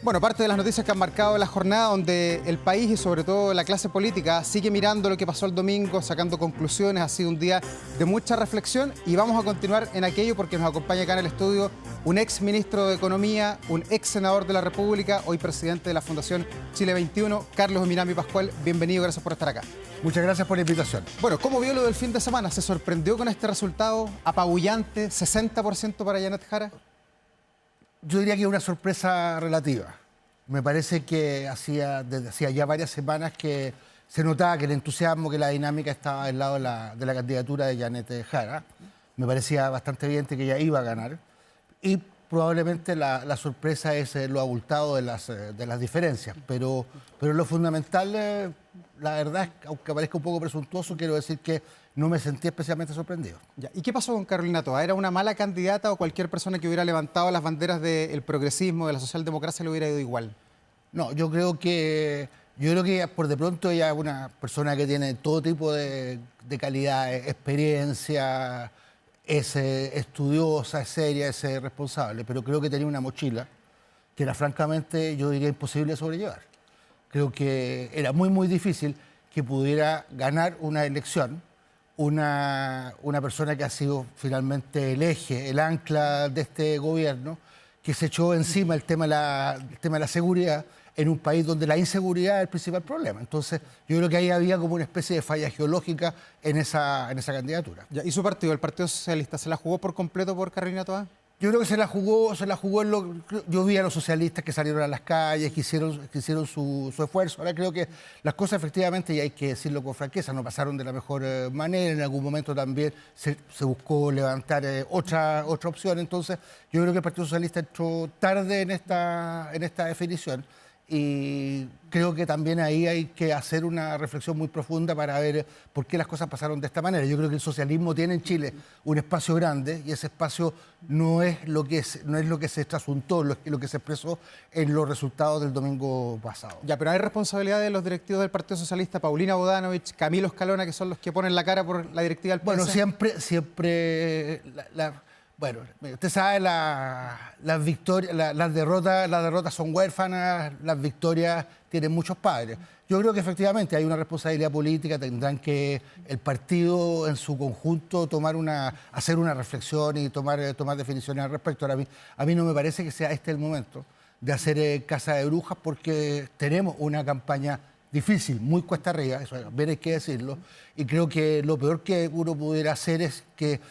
Bueno, parte de las noticias que han marcado la jornada donde el país y sobre todo la clase política sigue mirando lo que pasó el domingo, sacando conclusiones. Ha sido un día de mucha reflexión y vamos a continuar en aquello porque nos acompaña acá en el estudio un ex ministro de Economía, un ex senador de la República, hoy presidente de la Fundación Chile 21, Carlos Eminami Pascual. Bienvenido, gracias por estar acá. Muchas gracias por la invitación. Bueno, ¿cómo vio lo del fin de semana? ¿Se sorprendió con este resultado apabullante, 60% para Janet Jara? Yo diría que es una sorpresa relativa. Me parece que desde hacía ya varias semanas que se notaba que el entusiasmo, que la dinámica estaba del lado de la candidatura de Janet Jara. Me parecía bastante evidente que ella iba a ganar. Y probablemente la sorpresa es lo abultado de las diferencias. Pero lo fundamental, la verdad, es que, aunque parezca un poco presuntuoso, quiero decir que no me sentí especialmente sorprendido. Ya. ¿Y qué pasó con Carolina Toa? ¿Era una mala candidata o cualquier persona que hubiera levantado las banderas del progresismo, de la socialdemocracia, le hubiera ido igual? No, yo creo que por de pronto ella es una persona que tiene todo tipo de calidades, experiencia, es estudiosa, es seria, es responsable, pero creo que tenía una mochila que era francamente, yo diría, imposible de sobrellevar. Creo que era muy difícil que pudiera ganar una elección una persona que ha sido finalmente el eje, el ancla de este gobierno, que se echó encima el tema de la seguridad en un país donde la inseguridad es el principal problema. Entonces, yo creo que ahí había como una especie de falla geológica en esa candidatura. Ya. ¿Y su partido, el Partido Socialista, se la jugó por completo por Carolina Toa? Yo creo que se la jugó yo vi a los socialistas que salieron a las calles, que hicieron su esfuerzo. Ahora creo que las cosas efectivamente, y hay que decirlo con franqueza, no pasaron de la mejor manera. En algún momento también se buscó levantar otra opción. Entonces, yo creo que el Partido Socialista entró tarde en esta definición. Y creo que también ahí hay que hacer una reflexión muy profunda para ver por qué las cosas pasaron de esta manera. Yo creo que el socialismo tiene en Chile un espacio grande y ese espacio no es lo que se trasuntó, lo que se expresó en los resultados del domingo pasado. Ya, pero hay responsabilidad de los directivos del Partido Socialista, Paulina Bodanovich, Camilo Escalona, que son los que ponen la cara por la directiva del PS. Bueno, siempre bueno, usted sabe, las victorias, las derrotas son huérfanas, las victorias tienen muchos padres. Yo creo que efectivamente hay una responsabilidad política, tendrán que el partido en su conjunto hacer una reflexión y tomar definiciones al respecto. Ahora, a mí no me parece que sea este el momento de hacer casa de brujas, porque tenemos una campaña difícil, muy cuesta arriba, eso bien hay que decirlo, y creo que lo peor que uno pudiera hacer es que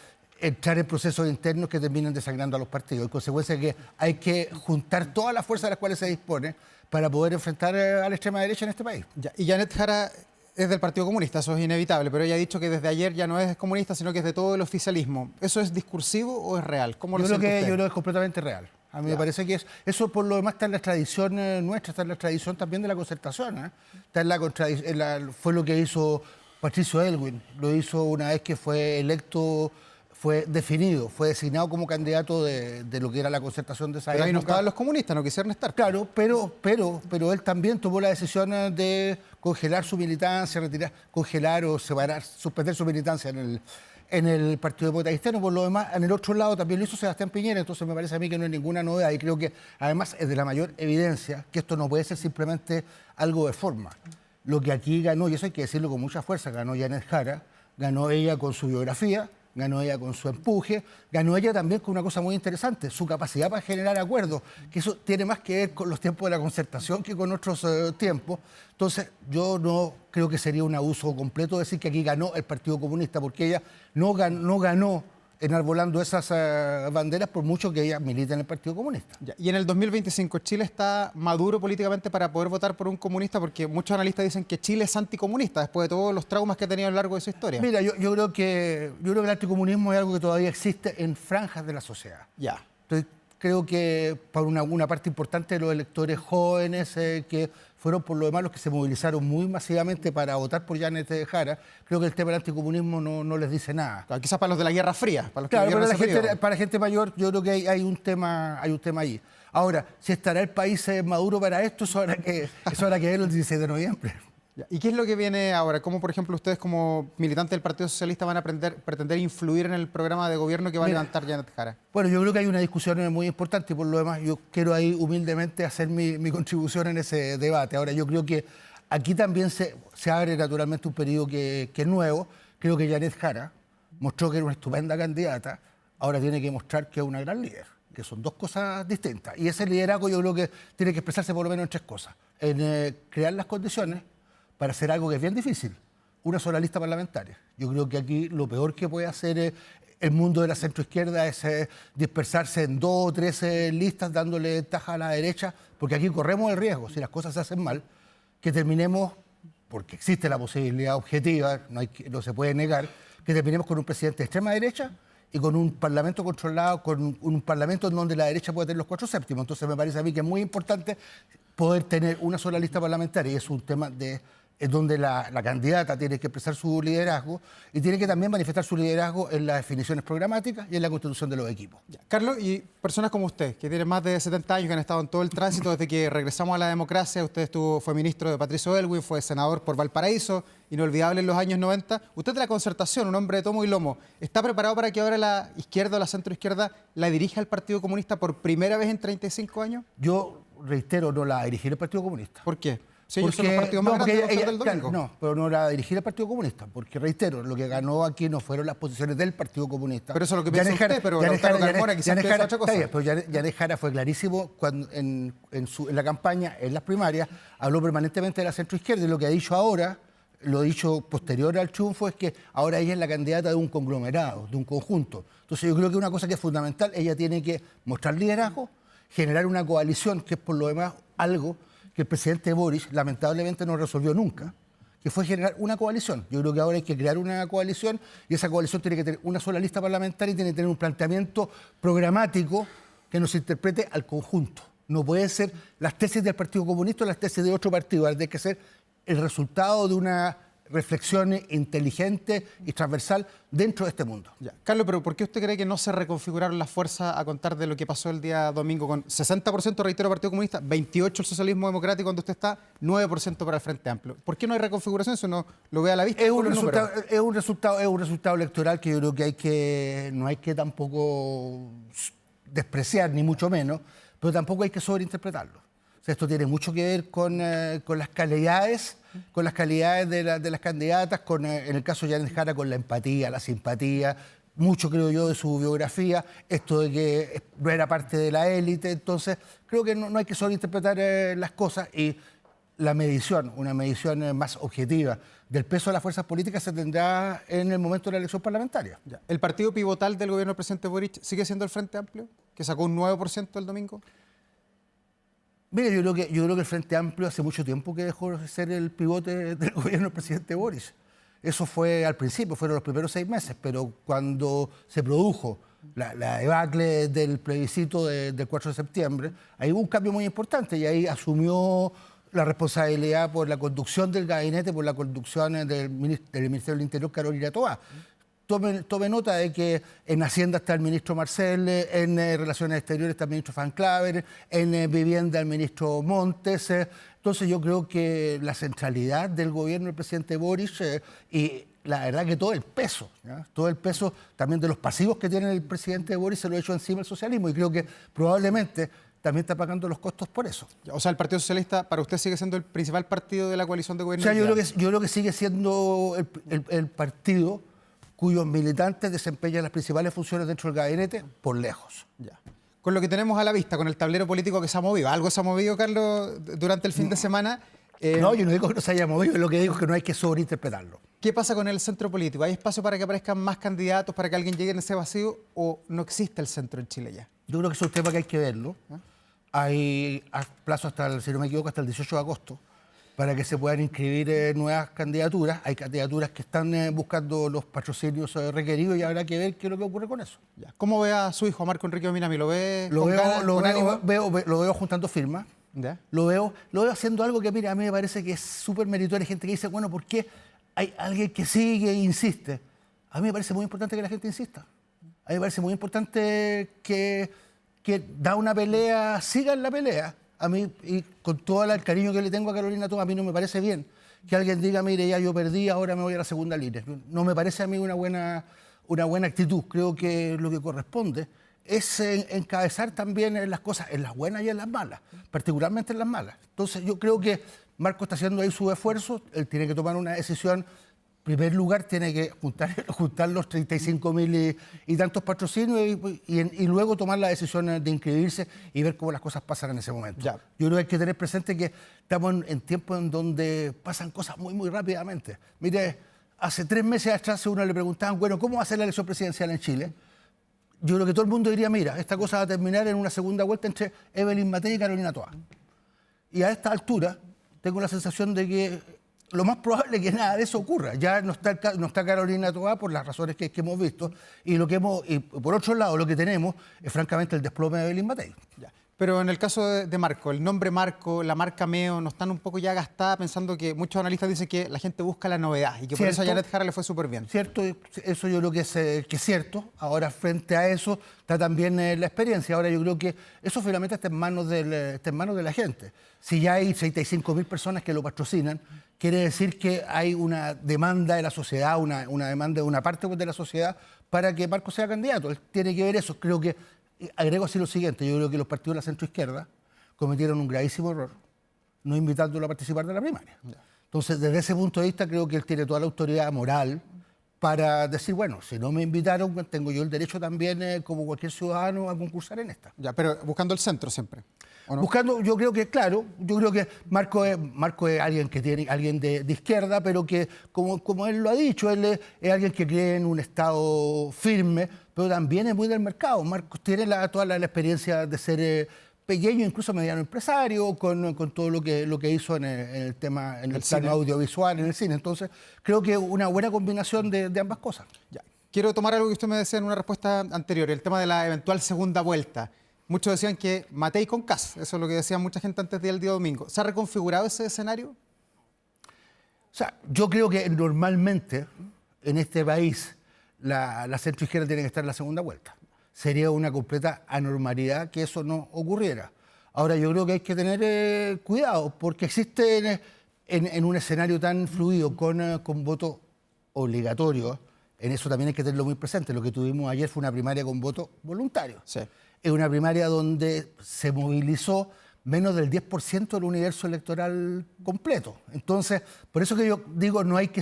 entrar en procesos internos que terminen desangrando a los partidos. En consecuencia que hay que juntar todas las fuerzas de las cuales se dispone para poder enfrentar a la extrema derecha en este país. Ya. Y Janet Jara es del Partido Comunista, eso es inevitable, pero ella ha dicho que desde ayer ya no es comunista, sino que es de todo el oficialismo. ¿Eso es discursivo o es real? ¿Cómo lo siente usted? Yo creo que es completamente real. A mí me parece que eso por lo demás está en la tradición nuestra, está en la tradición también de la concertación. Fue lo que hizo Patricio Aylwin, lo hizo una vez que fue electo, fue designado como candidato de lo que era la concertación de esa época. Pero ahí no estaban los comunistas, no quisieron estar. Claro, pero él también tomó la decisión de congelar su militancia, congelar o suspender su militancia en el Partido Demócrata Cristiano. Por lo demás, en el otro lado también lo hizo Sebastián Piñera, entonces me parece a mí que no hay ninguna novedad y creo que además es de la mayor evidencia que esto no puede ser simplemente algo de forma. Lo que aquí ganó, y eso hay que decirlo con mucha fuerza, ganó Janet Jara, ganó ella con su biografía, ganó ella con su empuje, ganó ella también con una cosa muy interesante, su capacidad para generar acuerdos, que eso tiene más que ver con los tiempos de la concertación que con otros tiempos. Entonces, yo no creo que sería un abuso completo decir que aquí ganó el Partido Comunista, porque ella no ganó enarbolando esas banderas por mucho que ella milita en el Partido Comunista. Ya. Y en el 2025, ¿Chile está maduro políticamente para poder votar por un comunista? Porque muchos analistas dicen que Chile es anticomunista después de todos los traumas que ha tenido a lo largo de su historia. Mira, yo creo que el anticomunismo es algo que todavía existe en franjas de la sociedad. Ya. Entonces, creo que para una parte importante de los electores jóvenes que fueron por lo demás los que se movilizaron muy masivamente para votar por Janet Jara, creo que el tema del anticomunismo no les dice nada. Claro, quizás para los de la Guerra Fría. Para los que claro, para la gente mayor yo creo que hay un tema ahí. Ahora, si estará el país maduro para esto, eso habrá que verlo el 16 de noviembre. Ya. ¿Y qué es lo que viene ahora? ¿Cómo, por ejemplo, ustedes como militantes del Partido Socialista van a pretender influir en el programa de gobierno que va a levantar Janet Jara? Bueno, yo creo que hay una discusión muy importante y por lo demás yo quiero ahí humildemente hacer mi contribución en ese debate. Ahora, yo creo que aquí también se abre naturalmente un periodo que es nuevo. Creo que Janet Jara mostró que era una estupenda candidata, ahora tiene que mostrar que es una gran líder, que son dos cosas distintas. Y ese liderazgo yo creo que tiene que expresarse por lo menos en tres cosas. En crear las condiciones para hacer algo que es bien difícil, una sola lista parlamentaria. Yo creo que aquí lo peor que puede hacer el mundo de la centroizquierda es dispersarse en 2 o 3 listas dándole ventaja a la derecha, porque aquí corremos el riesgo, si las cosas se hacen mal, que terminemos, porque existe la posibilidad objetiva, no se puede negar, que terminemos con un presidente de extrema derecha y con un parlamento controlado, con un parlamento en donde la derecha puede tener los 4/7. Entonces me parece a mí que es muy importante poder tener una sola lista parlamentaria y es un tema es donde la candidata tiene que expresar su liderazgo y tiene que también manifestar su liderazgo en las definiciones programáticas y en la constitución de los equipos. Ya. Carlos, y personas como usted, que tienen más de 70 años, que han estado en todo el tránsito desde que regresamos a la democracia, usted fue ministro de Patricio Aylwin, fue senador por Valparaíso, inolvidable en los años 90. Usted de la Concertación, un hombre de tomo y lomo, ¿está preparado para que ahora la izquierda o la centroizquierda la dirija el Partido Comunista por primera vez en 35 años? Yo reitero, no la dirigiré el Partido Comunista. ¿Por qué? Si ellos son los partidos más grandes del domingo. No, pero no la dirigir el Partido Comunista, porque reitero, lo que ganó aquí no fueron las posiciones del Partido Comunista. Pero eso es lo que piensa usted, pero Lautaro Carmona quizás piensa otra cosa. Pero Janet Jara fue clarísimo cuando en la campaña, en las primarias, habló permanentemente de la centroizquierda y lo que ha dicho ahora, lo dicho posterior al triunfo, es que ahora ella es la candidata de un conglomerado, de un conjunto. Entonces yo creo que una cosa que es fundamental, ella tiene que mostrar liderazgo, generar una coalición, que es por lo demás algo que el presidente Boric lamentablemente no resolvió nunca, que fue generar una coalición. Yo creo que ahora hay que crear una coalición y esa coalición tiene que tener una sola lista parlamentaria y tiene que tener un planteamiento programático que nos interprete al conjunto. No pueden ser las tesis del Partido Comunista o las tesis de otro partido, tiene que ser el resultado de una reflexión inteligente y transversal dentro de este mundo. Ya. Carlos, pero ¿por qué usted cree que no se reconfiguraron las fuerzas a contar de lo que pasó el día domingo con 60%, reitero, Partido Comunista, 28% el Socialismo Democrático donde usted está, 9% para el Frente Amplio? ¿Por qué no hay reconfiguración? Eso no lo ve a la vista. Es un resultado electoral que yo creo que no hay que tampoco despreciar, ni mucho menos, pero tampoco hay que sobreinterpretarlo. O sea, esto tiene mucho que ver con las calidades de las candidatas, en el caso de Janet Jara, con la empatía, la simpatía, mucho creo yo de su biografía, esto de que no era parte de la élite. Entonces creo que no hay que sobreinterpretar las cosas y una medición más objetiva del peso de las fuerzas políticas se tendrá en el momento de la elección parlamentaria. Ya. ¿El partido pivotal del gobierno del presidente Boric sigue siendo el Frente Amplio, que sacó un 9% el domingo? Mire, yo creo que el Frente Amplio hace mucho tiempo que dejó de ser el pivote del gobierno del presidente Boric. Eso fue al principio, fueron los primeros 6 meses, pero cuando se produjo la debacle del plebiscito del 4 de septiembre, ahí hubo un cambio muy importante y ahí asumió la responsabilidad por la conducción del gabinete, por la conducción del Ministerio del Interior, Carolina Toá. Tome nota de que en Hacienda está el ministro Marcel, en Relaciones Exteriores está el ministro Van Claver, en Vivienda el ministro Montes. Entonces yo creo que la centralidad del gobierno del presidente Boric y la verdad que todo el peso también de los pasivos que tiene el presidente Boric se lo ha hecho encima el socialismo y creo que probablemente también está pagando los costos por eso. O sea, el Partido Socialista para usted sigue siendo el principal partido de la coalición de gobierno. O sea, yo creo que sigue siendo el partido cuyos militantes desempeñan las principales funciones dentro del gabinete por lejos. Ya. Con lo que tenemos a la vista, con el tablero político que se ha movido, ¿algo se ha movido, Carlos, durante el fin de semana? No, yo no digo que no se haya movido, lo que digo es que no hay que sobreinterpretarlo. ¿Qué pasa con el centro político? ¿Hay espacio para que aparezcan más candidatos, para que alguien llegue en ese vacío o no existe el centro en Chile ya? Yo creo que es un tema que hay que verlo. Hay plazo hasta, si no me equivoco, hasta el 18 de agosto para que se puedan inscribir nuevas candidaturas. Hay candidaturas que están buscando los patrocinios requeridos y habrá que ver qué es lo que ocurre con eso. Ya. ¿Cómo ve a su hijo, Marco Enrique Minami? ¿Lo ve lo veo juntando firmas. ¿Ya? Lo veo haciendo algo que, mira, a mí me parece que es súper meritorio. Hay gente que dice, bueno, ¿por qué hay alguien que sigue e insiste? A mí me parece muy importante que la gente insista. A mí me parece muy importante que da una pelea, siga en la pelea. A mí, y con todo el cariño que le tengo a Carolina Toá, a mí no me parece bien que alguien diga, mire, ya yo perdí, ahora me voy a la segunda línea. No me parece a mí una buena actitud. Creo que lo que corresponde es encabezar también en las cosas, en las buenas y en las malas, particularmente en las malas. Entonces yo creo que Marco está haciendo ahí su esfuerzo, él tiene que tomar una decisión. En primer lugar, tiene que juntar los 35.000 y tantos patrocinios y luego tomar la decisión de inscribirse y ver cómo las cosas pasan en ese momento. Ya. Yo creo que hay que tener presente que estamos en tiempos en donde pasan cosas muy, muy rápidamente. Mire, hace 3 meses atrás a uno le preguntaban, bueno, ¿cómo va a ser la elección presidencial en Chile? Yo creo que todo el mundo diría, mira, esta cosa va a terminar en una segunda vuelta entre Evelyn Matei y Carolina Toá. Y a esta altura tengo la sensación de que lo más probable es que nada de eso ocurra. Ya no está Carolina Toá por las razones que hemos visto y por otro lado lo que tenemos es francamente el desplome de Evelyn Matei. Ya. Pero en el caso de Marco, el nombre Marco, la marca Meo, ¿no están un poco ya gastadas pensando que muchos analistas dicen que la gente busca la novedad y que por eso a Janet Jara le fue súper bien? Cierto, eso yo creo que es cierto. Ahora, frente a eso, está también la experiencia. Ahora yo creo que eso finalmente está en manos de la gente. Si ya hay 35.000 personas que lo patrocinan, quiere decir que hay una demanda de la sociedad, una demanda de una parte de la sociedad para que Marco sea candidato. Él tiene que ver eso. Creo que, agrego así lo siguiente, yo creo que los partidos de la centroizquierda cometieron un gravísimo error no invitándolo a participar de la primaria. Entonces, desde ese punto de vista, creo que él tiene toda la autoridad moral para decir, bueno, si no me invitaron, tengo yo el derecho también, como cualquier ciudadano, a concursar en esta. Ya, pero buscando el centro siempre, ¿o no? Buscando, yo creo que, claro, yo creo que Marco es alguien de izquierda, pero que, como él lo ha dicho, él es alguien que cree en un Estado firme, pero también es muy del mercado. Marcos tiene toda la experiencia de ser pequeño, incluso mediano empresario, con todo lo que hizo en el tema, en el plano audiovisual, en el cine. Entonces, creo que una buena combinación de ambas cosas. Ya. Quiero tomar algo que usted me decía en una respuesta anterior, el tema de la eventual segunda vuelta. Muchos decían que Matei con Kast, eso es lo que decía mucha gente antes del día domingo. ¿Se ha reconfigurado ese escenario? O sea, yo creo que normalmente en este país la centroizquierda tiene que estar en la segunda vuelta. Sería una completa anormalidad que eso no ocurriera. Ahora, yo creo que hay que tener cuidado, porque existe en un escenario tan fluido, con voto obligatorio, en eso también hay que tenerlo muy presente. Lo que tuvimos ayer fue una primaria con voto voluntario. Sí. Es una primaria donde se movilizó menos del 10% del universo electoral completo. Entonces, por eso que yo digo, no hay que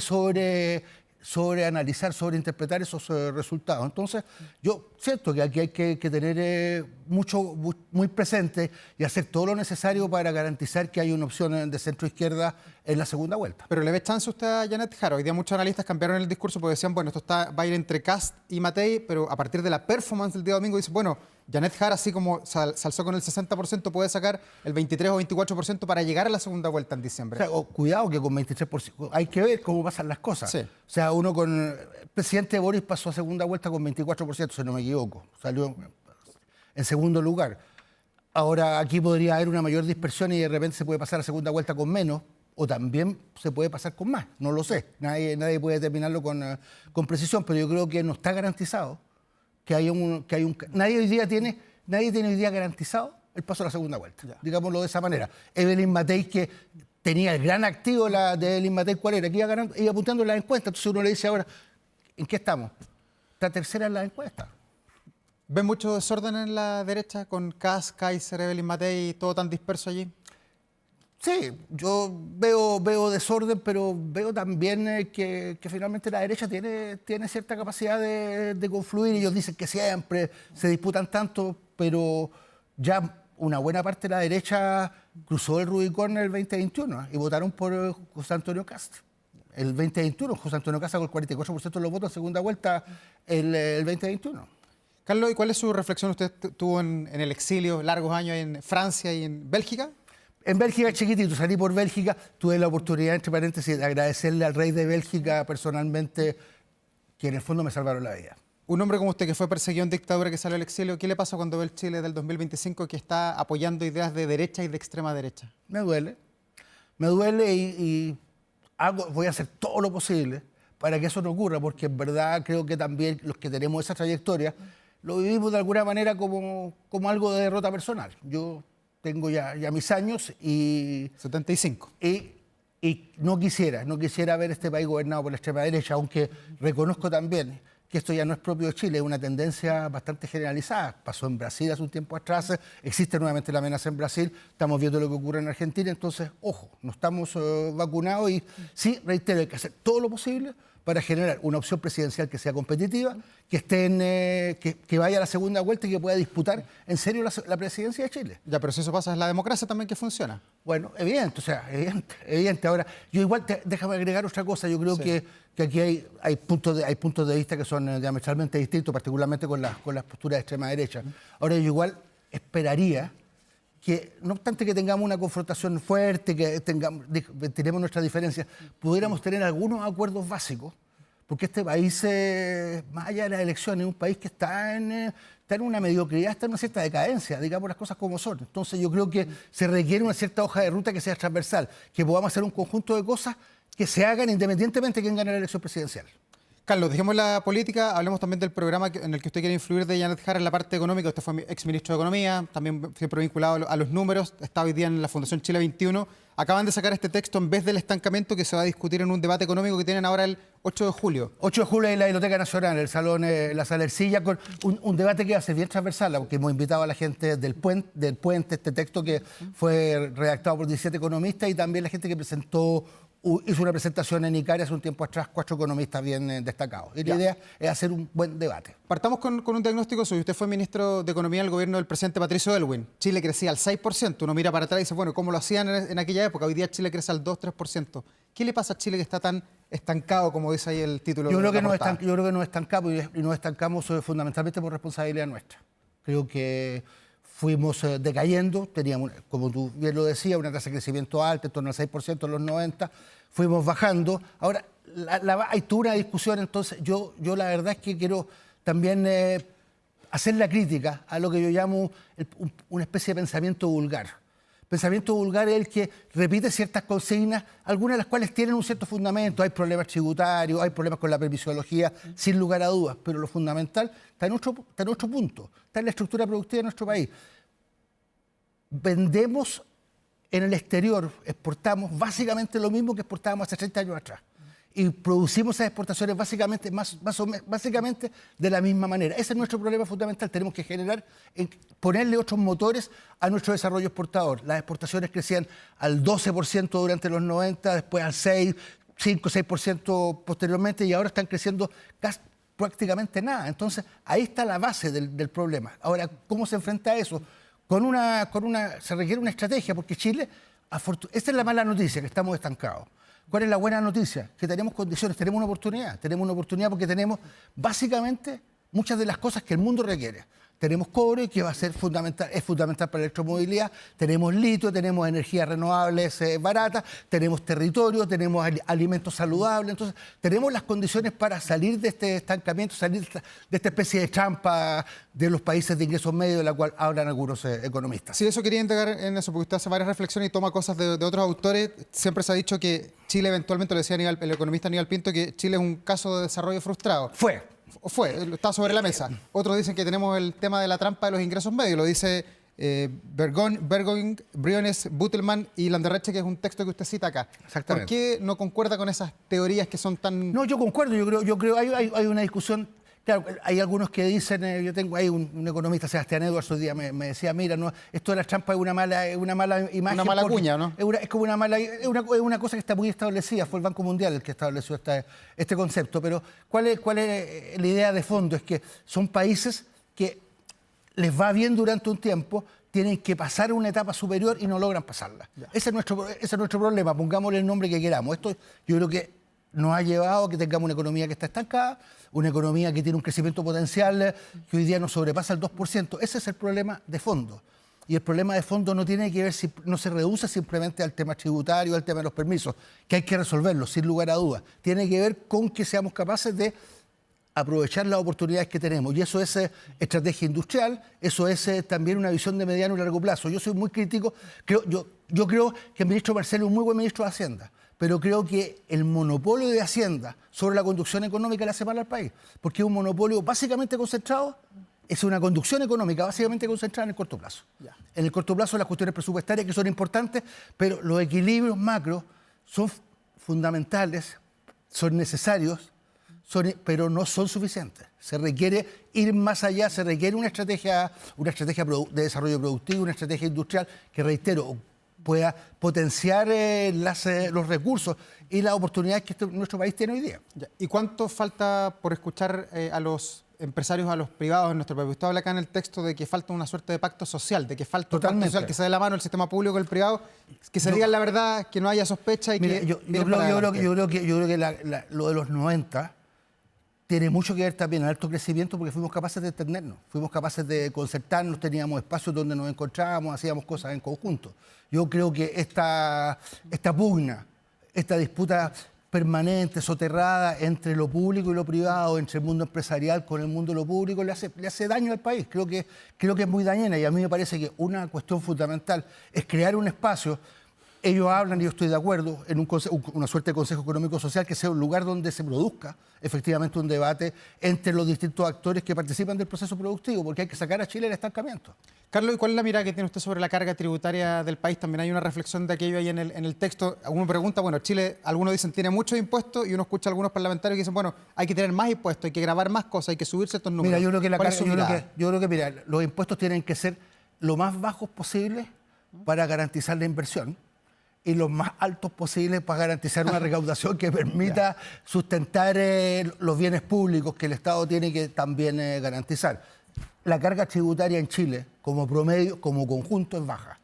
sobreanalizar, sobreinterpretar esos resultados. Entonces, yo siento que aquí hay que tener muy presente y hacer todo lo necesario para garantizar que hay una opción de centro-izquierda en la segunda vuelta. Pero ¿le ve chance usted a Janet Jara? Hoy día muchos analistas cambiaron el discurso porque decían, bueno, esto va a ir entre Kast y Matei, pero a partir de la performance del día domingo dicen, bueno, Janet Jara, así como se alzó con el 60%, puede sacar el 23 o 24% para llegar a la segunda vuelta en diciembre. O sea, cuidado que con 23%, hay que ver cómo pasan las cosas. Sí. O sea, el presidente Boris pasó a segunda vuelta con 24%, si no me equivoco. Salió en segundo lugar. Ahora, aquí podría haber una mayor dispersión y de repente se puede pasar a segunda vuelta con menos, o también se puede pasar con más, no lo sé. Nadie puede determinarlo con precisión, pero yo creo que no está garantizado que haya nadie tiene hoy día garantizado el paso a la segunda vuelta, digámoslo de esa manera. Evelyn Matei, que tenía el gran activo de Evelyn Matei, ¿cuál era? Que iba apuntando en las encuestas. Entonces uno le dice ahora, ¿en qué estamos? Está tercera en las encuestas. ¿Ven mucho desorden en la derecha con Kast, Kaiser, Evelyn Matei, todo tan disperso allí? Sí, yo veo desorden, pero veo también que finalmente la derecha tiene cierta capacidad de confluir. Ellos dicen que siempre se disputan tanto, pero ya una buena parte de la derecha cruzó el Rubicón en el 2021 y votaron por José Antonio Kast. El 2021, José Antonio Kast con el 44% de los votos en segunda vuelta el 2021. Carlos, ¿y cuál es su reflexión? Usted estuvo en el exilio largos años en Francia y en Bélgica. En Bélgica, chiquitito, salí por Bélgica, tuve la oportunidad, entre paréntesis, de agradecerle al rey de Bélgica personalmente, que en el fondo me salvaron la vida. Un hombre como usted que fue perseguido en dictadura, que salió al exilio, ¿qué le pasa cuando ve el Chile del 2025 que está apoyando ideas de derecha y de extrema derecha? Me duele y voy a hacer todo lo posible para que eso no ocurra, porque en verdad creo que también los que tenemos esa trayectoria lo vivimos de alguna manera como algo de derrota personal. Yo tengo ya mis años y... 75. Y Y no quisiera ver este país gobernado por la extrema derecha, aunque reconozco también que esto ya no es propio de Chile, es una tendencia bastante generalizada. Pasó en Brasil hace un tiempo atrás, existe nuevamente la amenaza en Brasil, estamos viendo lo que ocurre en Argentina, entonces, ojo, no estamos vacunados y sí, reitero, hay que hacer todo lo posible para generar una opción presidencial que sea competitiva, que que vaya a la segunda vuelta y que pueda disputar en serio la presidencia de Chile. Ya, pero si eso pasa, es la democracia también que funciona. Bueno, evidente, o sea, evidente. Ahora, yo igual, déjame agregar otra cosa, yo creo Sí. que aquí hay puntos de vista que son diametralmente distintos, particularmente con las posturas de extrema derecha. Ahora, yo igual esperaría que, no obstante que tengamos una confrontación fuerte, que tenemos nuestras diferencias, pudiéramos tener algunos acuerdos básicos, porque este país, más allá de las elecciones, es un país que está en una mediocridad, está en una cierta decadencia, digamos las cosas como son. Entonces yo creo que se requiere una cierta hoja de ruta que sea transversal, que podamos hacer un conjunto de cosas que se hagan independientemente de quién gane la elección presidencial. Carlos, dejemos la política, hablemos también del programa en el que usted quiere influir de Janet Jara en la parte económica. Usted fue exministro de Economía, también siempre vinculado a los números, está hoy día en la Fundación Chile 21. Acaban de sacar este texto en vez del estancamiento que se va a discutir en un debate económico que tienen ahora el 8 de julio. 8 de julio en la Biblioteca Nacional, el salón, la Sala Ercilla, con un debate que va a ser bien transversal, porque hemos invitado a la gente del Puente, este texto que fue redactado por 17 economistas y también la gente que hizo una presentación en ICARE hace un tiempo atrás, 4 economistas bien destacados. Y la idea es hacer un buen debate. Partamos con un diagnóstico suyo. Usted fue ministro de Economía del gobierno del presidente Patricio Aylwin. Chile crecía al 6%. Uno mira para atrás y dice, bueno, ¿cómo lo hacían en aquella época? Hoy día Chile crece al 2-3%. ¿Qué le pasa a Chile que está tan estancado, como dice ahí el título? Yo creo que nos estancamos y nos estancamos fundamentalmente por responsabilidad nuestra. Creo que fuimos decayendo, teníamos, como tú bien lo decías, una tasa de crecimiento alta, en torno al 6% en los 90, fuimos bajando. Ahora, hay toda una discusión, entonces yo la verdad es que quiero también hacer la crítica a lo que yo llamo una especie de pensamiento vulgar. Pensamiento vulgar es el que repite ciertas consignas, algunas de las cuales tienen un cierto fundamento. Hay problemas tributarios, hay problemas con la permisología, sin lugar a dudas, pero lo fundamental está en otro punto, está en la estructura productiva de nuestro país. Vendemos en el exterior, exportamos básicamente lo mismo que exportábamos hace 30 años atrás. Y producimos esas exportaciones básicamente de la misma manera. Ese es nuestro problema fundamental. Tenemos que ponerle otros motores a nuestro desarrollo exportador. Las exportaciones crecían al 12% durante los 90, después al 5-6% posteriormente y ahora están creciendo casi prácticamente nada. Entonces, ahí está la base del problema. Ahora, ¿cómo se enfrenta a eso? Se requiere una estrategia, porque Chile, esta es la mala noticia, que estamos estancados. ¿Cuál es la buena noticia? Que tenemos condiciones, tenemos una oportunidad porque tenemos básicamente muchas de las cosas que el mundo requiere. Tenemos cobre, que va a ser fundamental, es fundamental para la electromovilidad, tenemos litio, tenemos energías renovables baratas, tenemos territorio, tenemos alimentos saludables, entonces tenemos las condiciones para salir de este estancamiento, salir de esta especie de trampa de los países de ingresos medios de la cual hablan algunos economistas. Sí, eso quería indagar en eso, porque usted hace varias reflexiones y toma cosas de otros autores. Siempre se ha dicho que Chile eventualmente, lo decía el economista Aníbal Pinto, que Chile es un caso de desarrollo frustrado. Está sobre la mesa. Otros dicen que tenemos el tema de la trampa de los ingresos medios, lo dice Bergoin, Briones, Butelman y Landerreche, que es un texto que usted cita acá. Exactamente. ¿Por qué no concuerda con esas teorías que son tan...? No, yo concuerdo, yo creo hay una discusión. Claro, hay algunos que dicen, yo tengo ahí un economista, Sebastián Edwards, hoy día me decía, mira, no, esto de las trampas es una mala imagen. Una mala cuña, ¿no? Es como es una cosa que está muy establecida, fue el Banco Mundial el que estableció este concepto, pero ¿cuál es la idea de fondo? Es que son países que les va bien durante un tiempo, tienen que pasar una etapa superior y no logran pasarla. Ese es nuestro problema, pongámosle el nombre que queramos. Esto yo creo que nos ha llevado a que tengamos una economía que está estancada, una economía que tiene un crecimiento potencial que hoy día nos sobrepasa el 2%. Ese es el problema de fondo. Y el problema de fondo no tiene que ver, no se reduce simplemente al tema tributario, al tema de los permisos, que hay que resolverlo, sin lugar a dudas. Tiene que ver con que seamos capaces de aprovechar las oportunidades que tenemos. Y eso es estrategia industrial, eso es también una visión de mediano y largo plazo. Yo soy muy crítico, yo creo que el ministro Marcelo es un muy buen ministro de Hacienda, pero creo que el monopolio de Hacienda sobre la conducción económica le hace mal al país, porque es un monopolio básicamente concentrado, es una conducción económica básicamente concentrada en el corto plazo. En el corto plazo las cuestiones presupuestarias que son importantes, pero los equilibrios macro son fundamentales, son necesarios, pero no son suficientes. Se requiere ir más allá, se requiere una estrategia de desarrollo productivo, una estrategia industrial que, reitero, pueda potenciar los recursos y las oportunidades que nuestro país tiene hoy día. ¿Y cuánto falta por escuchar a los empresarios, a los privados en nuestro país? Usted habla acá en el texto de que falta una suerte de pacto social, de que falta un pacto social, que se dé la mano el sistema público con el privado, que se digan la verdad, que no haya sospecha y mira, que... yo creo que lo de los 90 tiene mucho que ver también en alto crecimiento porque fuimos capaces de entendernos, fuimos capaces de concertarnos, teníamos espacios donde nos encontrábamos, hacíamos cosas en conjunto. Yo creo que esta pugna, esta disputa permanente, soterrada entre lo público y lo privado, entre el mundo empresarial con el mundo de lo público, le hace daño al país. Creo que es muy dañina y a mí me parece que una cuestión fundamental es crear un espacio. Ellos hablan, y yo estoy de acuerdo, en una suerte de Consejo Económico Social que sea un lugar donde se produzca efectivamente un debate entre los distintos actores que participan del proceso productivo, porque hay que sacar a Chile del estancamiento. Carlos, ¿y cuál es la mirada que tiene usted sobre la carga tributaria del país? También hay una reflexión de aquello ahí en el texto. Uno pregunta, bueno, Chile, algunos dicen tiene muchos impuestos y uno escucha a algunos parlamentarios que dicen, bueno, hay que tener más impuestos, hay que grabar más cosas, hay que subirse estos números. Mira, yo creo que mira, los impuestos tienen que ser lo más bajos posible para garantizar la inversión y los más altos posibles para garantizar una recaudación que permita sustentar los bienes públicos que el Estado tiene que también garantizar. La carga tributaria en Chile, como promedio, como conjunto, es baja.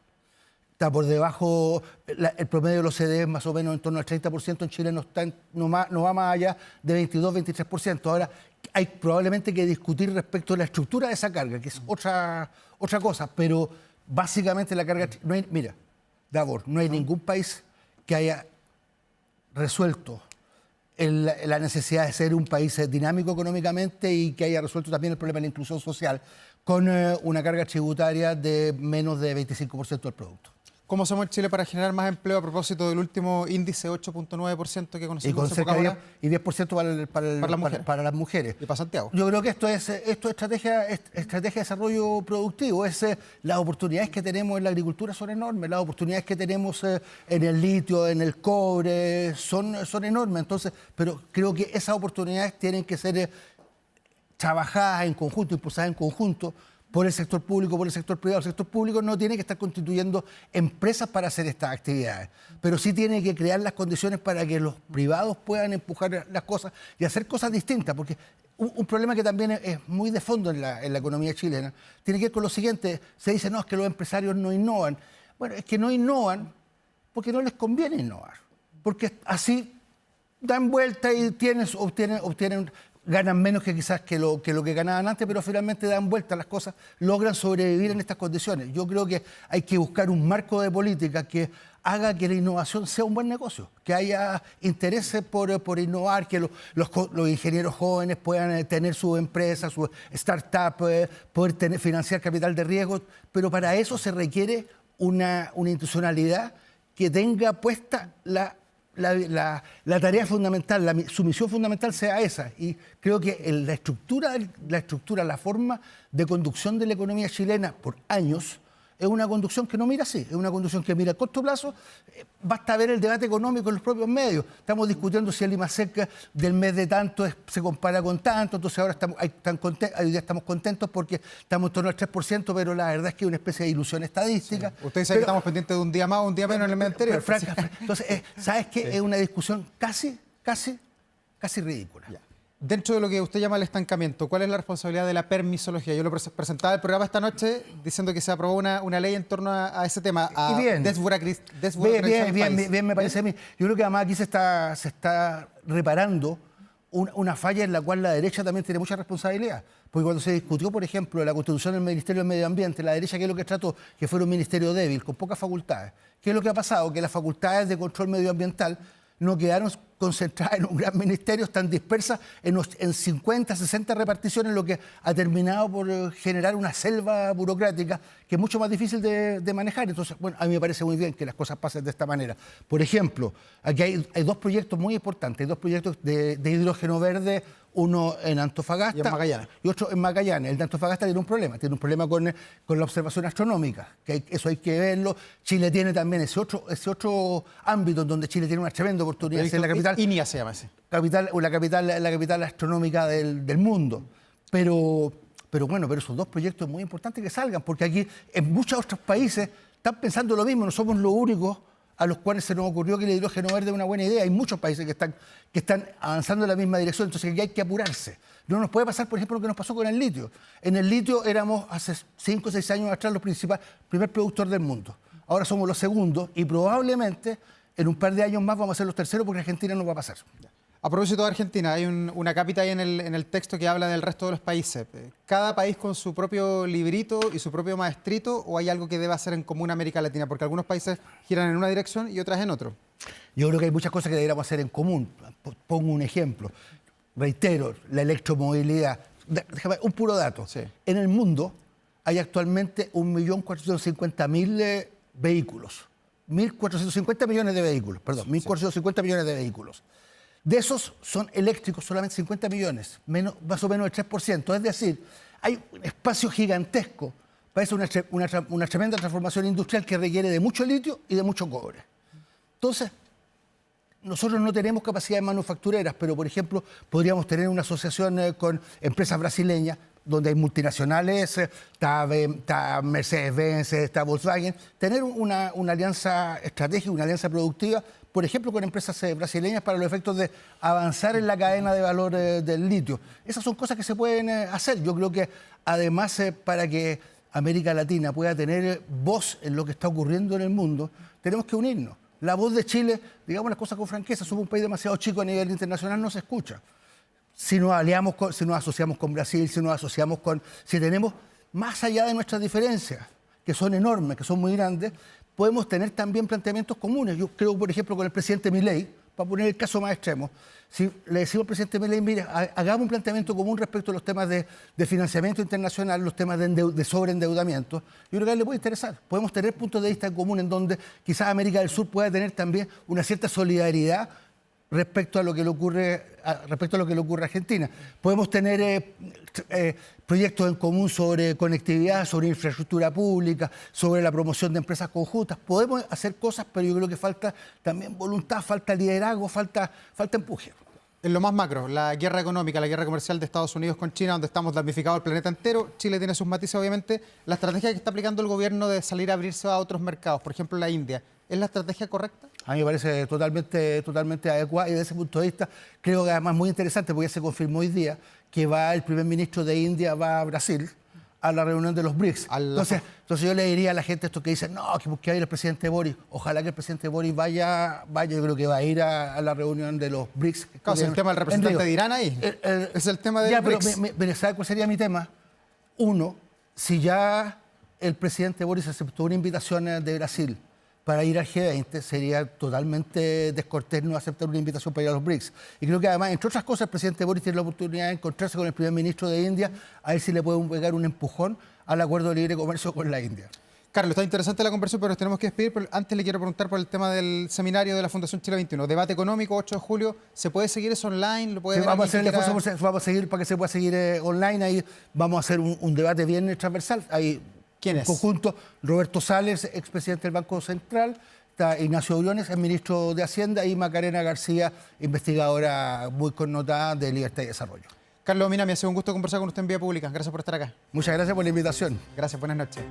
Está por debajo, el promedio de los CDE es más o menos en torno al 30%, en Chile no va más allá de 22-23%. Ahora, hay probablemente que discutir respecto a la estructura de esa carga, que es otra cosa, pero básicamente la carga... Mira, Davor, no hay ningún país que haya resuelto la necesidad de ser un país dinámico económicamente y que haya resuelto también el problema de la inclusión social con una carga tributaria de menos de 25% del producto. ¿Cómo hacemos en Chile para generar más empleo a propósito del último índice 8.9% que conocemos hace poco ahora? Y 10% para las mujeres. Y para Santiago. Yo creo que esto es estrategia de desarrollo productivo. Las oportunidades que tenemos en la agricultura son enormes, las oportunidades que tenemos en el litio, en el cobre, son enormes. Entonces, pero creo que esas oportunidades tienen que ser trabajadas en conjunto, impulsadas en conjunto, por el sector público, por el sector privado. El sector público no tiene que estar constituyendo empresas para hacer estas actividades, pero sí tiene que crear las condiciones para que los privados puedan empujar las cosas y hacer cosas distintas, porque un problema que también es muy de fondo en la economía chilena tiene que ver con lo siguiente. Se dice, no, es que los empresarios no innovan. Bueno, es que no innovan porque no les conviene innovar, porque así dan vuelta y obtienen ganan menos que quizás que lo que ganaban antes, pero finalmente dan vuelta las cosas, logran sobrevivir en estas condiciones. Yo creo que hay que buscar un marco de política que haga que la innovación sea un buen negocio, que haya interés por innovar, que los ingenieros jóvenes puedan tener su empresa, su startup, poder financiar capital de riesgo, pero para eso se requiere una institucionalidad que tenga puesta la tarea fundamental, su misión fundamental sea esa. Y creo que la forma de conducción de la economía chilena por años es una conducción que no mira así, es una conducción que mira a corto plazo. Basta ver el debate económico en los propios medios. Estamos discutiendo si el IMASEC del mes de tanto se compara con tanto, entonces ahora hoy día estamos contentos porque estamos en torno al 3%, pero la verdad es que es una especie de ilusión estadística. Sí. Usted dice que estamos pendientes de un día más o un día menos en el mes anterior. Entonces, ¿sabes qué? Sí. Es una discusión casi ridícula. Ya. Dentro de lo que usted llama el estancamiento, ¿cuál es la responsabilidad de la permisología? Yo lo presentaba el programa esta noche diciendo que se aprobó una ley en torno a ese tema. Y bien, me parece a mí. Yo creo que además aquí se está reparando una falla en la cual la derecha también tiene mucha responsabilidad. Porque cuando se discutió, por ejemplo, la constitución del Ministerio del Medio Ambiente, la derecha, ¿qué es lo que trató? Que fuera un ministerio débil, con pocas facultades. ¿Qué es lo que ha pasado? Que las facultades de control medioambiental no quedaron concentradas en un gran ministerio, están dispersas en 50, 60 reparticiones, lo que ha terminado por generar una selva burocrática que es mucho más difícil de manejar. Entonces, bueno, a mí me parece muy bien que las cosas pasen de esta manera. Por ejemplo, aquí hay dos proyectos muy importantes, dos proyectos de hidrógeno verde, uno en Antofagasta Y en Magallanes. y otro en Magallanes. El de Antofagasta tiene un problema con la observación astronómica, eso hay que verlo. Chile tiene también ese otro ámbito en donde Chile tiene una tremenda oportunidad de ser la capital. INIA se llama así. La capital astronómica del mundo. Pero esos dos proyectos es muy importante que salgan, porque aquí en muchos otros países están pensando lo mismo, no somos los únicos a los cuales se nos ocurrió que el hidrógeno verde es una buena idea. Hay muchos países que están avanzando en la misma dirección, entonces aquí hay que apurarse. No nos puede pasar, por ejemplo, lo que nos pasó con el litio. En el litio éramos hace 5 o 6 años atrás primer productor del mundo. Ahora somos los segundos y probablemente en un par de años más vamos a ser los terceros porque Argentina no va a pasar. A propósito de Argentina, hay una cápita ahí en el texto que habla del resto de los países. ¿Cada país con su propio librito y su propio maestrito o hay algo que debe hacer en común América Latina? Porque algunos países giran en una dirección y otras en otro. Yo creo que hay muchas cosas que deberíamos hacer en común. Pongo un ejemplo. Reitero, la electromovilidad. Déjame un puro dato. Sí. En el mundo hay actualmente 1.450.000 vehículos. 1.450 millones de vehículos, perdón, 1.450 millones de vehículos. De esos son eléctricos solamente 50 millones, más o menos el 3%. Es decir, hay un espacio gigantesco para eso, una tremenda transformación industrial que requiere de mucho litio y de mucho cobre. Entonces, nosotros no tenemos capacidades manufactureras, pero, por ejemplo, podríamos tener una asociación con empresas brasileñas, donde hay multinacionales, está Mercedes-Benz, está Volkswagen, tener una alianza estratégica, una alianza productiva, por ejemplo, con empresas brasileñas para los efectos de avanzar en la cadena de valor del litio. Esas son cosas que se pueden hacer. Yo creo que, además, para que América Latina pueda tener voz en lo que está ocurriendo en el mundo, tenemos que unirnos. La voz de Chile, digamos las cosas con franqueza, somos un país demasiado chico a nivel internacional, no se escucha. Si nos asociamos con Brasil, si tenemos, más allá de nuestras diferencias, que son enormes, que son muy grandes, podemos tener también planteamientos comunes. Yo creo, por ejemplo, con el presidente Milei, para poner el caso más extremo, si le decimos al presidente Milei, mire, hagamos un planteamiento común respecto a los temas de financiamiento internacional, los temas de sobreendeudamiento, yo creo que a él le puede interesar. Podemos tener puntos de vista en común en donde quizás América del Sur pueda tener también una cierta solidaridad respecto a lo que le ocurre a Argentina. Podemos tener proyectos en común sobre conectividad, sobre infraestructura pública, sobre la promoción de empresas conjuntas. Podemos hacer cosas, pero yo creo que falta también voluntad, falta liderazgo, falta empuje. En lo más macro, la guerra económica, la guerra comercial de Estados Unidos con China, donde estamos damnificados el planeta entero. Chile tiene sus matices, obviamente. La estrategia que está aplicando el gobierno de salir a abrirse a otros mercados, por ejemplo la India, ¿es la estrategia correcta? A mí me parece totalmente adecuada y desde ese punto de vista creo que además muy interesante porque ya se confirmó hoy día que el primer ministro de India va a Brasil a la reunión de los BRICS. Entonces yo le diría a la gente esto que dice, no, que va a ir el presidente Boris. Ojalá que el presidente Boris vaya, yo creo que va a ir a la reunión de los BRICS. Claro, el tema del representante de Irán ahí. Es el tema de BRICS. Pero ¿sabe cuál sería mi tema? Uno, si ya el presidente Boris aceptó una invitación de Brasil para ir al G20, sería totalmente descortés no aceptar una invitación para ir a los BRICS. Y creo que además, entre otras cosas, el presidente Boris tiene la oportunidad de encontrarse con el primer ministro de India, a ver si le pueden pegar un empujón al acuerdo de libre comercio con la India. Carlos, está interesante la conversación, pero nos tenemos que despedir. Pero antes le quiero preguntar por el tema del seminario de la Fundación Chile 21. Debate económico, 8 de julio. ¿Se puede seguir eso online? ¿Lo puede ver vamos a seguir para que se pueda seguir online. Ahí vamos a hacer un debate bien transversal. Ahí, ¿quién es? En conjunto, Roberto Sales, expresidente del Banco Central, está Ignacio Briones, el ministro de Hacienda, y Macarena García, investigadora muy connotada de Libertad y Desarrollo. Carlos Mina, me ha sido un gusto conversar con usted en vía pública. Gracias por estar acá. Muchas gracias por la invitación. Gracias, buenas noches.